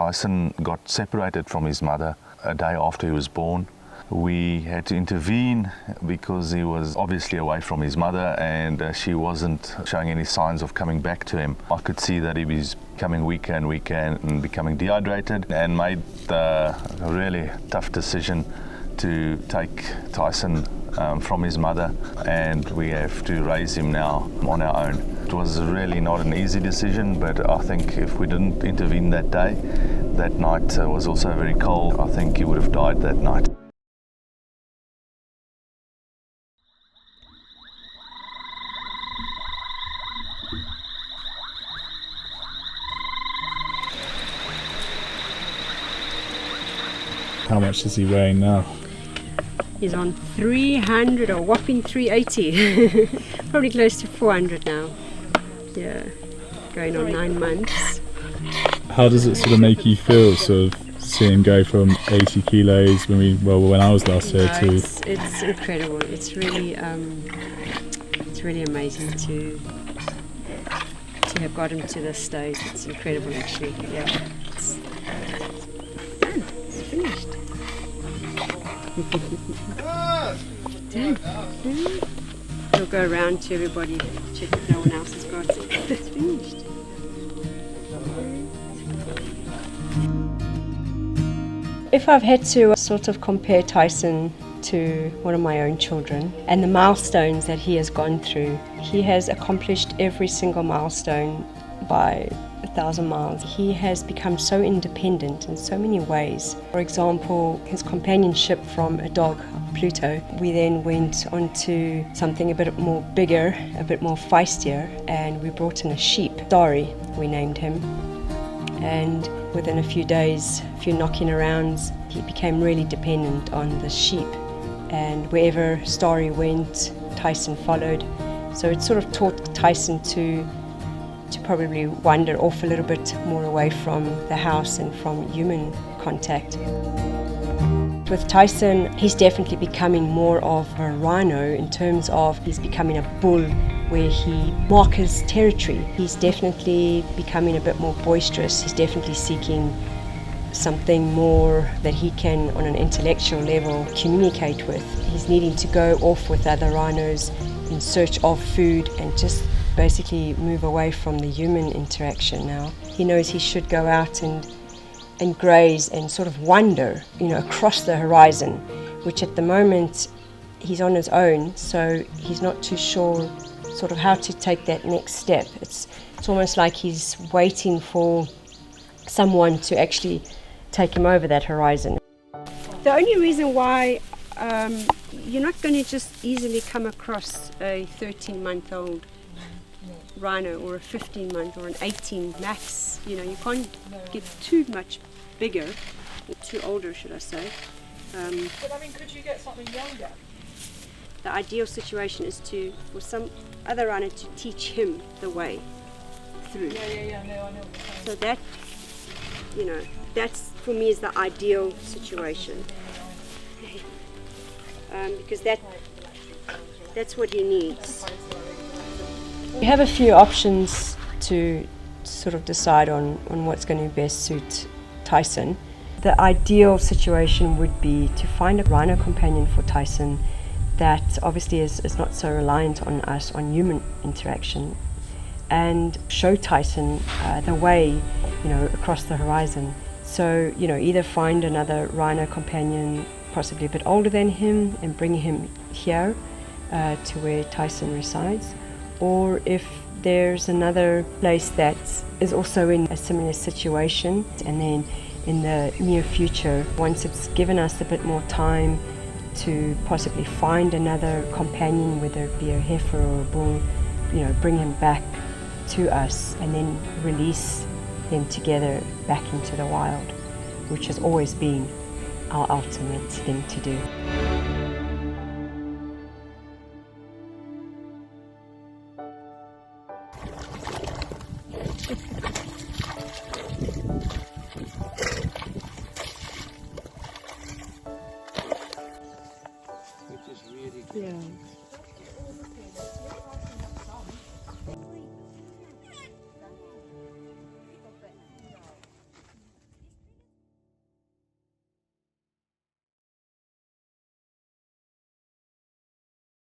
Tyson got separated from his mother a day after he was born. We had to intervene because he was obviously away from his mother, and she wasn't showing any signs of coming back to him. I could see that he was becoming weaker and weaker and becoming dehydrated, and made the really tough decision to take Tyson from his mother, and we have to raise him now on our own. It was really not an easy decision, but I think if we didn't intervene that day, that night was also very cold, I think he would have died that night. How much is he weighing now? He's on 300, or whopping 380. Probably close to 400 now. Yeah, going on 9 months. How does it sort of make you feel, sort of seeing him go from 80 kilos when I was last here to... It's incredible. It's really amazing to have got him to this stage. It's incredible, actually. Yeah, it's done. It's finished. We'll go around to everybody, check if no one else has got it. It's finished. If I've had to sort of compare Tyson to one of my own children and the milestones that he has gone through, he has accomplished every single milestone by 1,000 miles. He has become so independent in so many ways. For example, his companionship from a dog, Pluto. We then went on to something a bit more bigger, a bit more feistier, and we brought in a sheep. Starry, we named him. And within a few days, a few knocking arounds, he became really dependent on the sheep. And wherever Starry went, Tyson followed. So it sort of taught Tyson to probably wander off a little bit more away from the house and from human contact. With Tyson, he's definitely becoming more of a rhino in terms of he's becoming a bull where he marks territory. He's definitely becoming a bit more boisterous. He's definitely seeking something more that he can, on an intellectual level, communicate with. He's needing to go off with other rhinos in search of food and just basically move away from the human interaction now. He knows he should go out and graze and sort of wander, across the horizon, which at the moment he's on his own, so he's not too sure sort of how to take that next step. It's almost like he's waiting for someone to actually take him over that horizon. The only reason why you're not going to just easily come across a 13-month-old rhino or a 15-month or an 18 max, you can't get too much bigger or too older, should I say. But could you get something younger? The ideal situation is for some other rhino to teach him the way through. Yeah, no, I know. So that, that's for me is the ideal situation. Because that's what he needs. We have a few options to sort of decide on what's going to best suit Tyson. The ideal situation would be to find a rhino companion for Tyson that obviously is not so reliant on us, on human interaction, and show Tyson the way, across the horizon. So, either find another rhino companion, possibly a bit older than him, and bring him here to where Tyson resides. Or if there's another place that is also in a similar situation, and then in the near future, once it's given us a bit more time to possibly find another companion, whether it be a heifer or a bull, bring him back to us and then release them together back into the wild, which has always been our ultimate thing to do.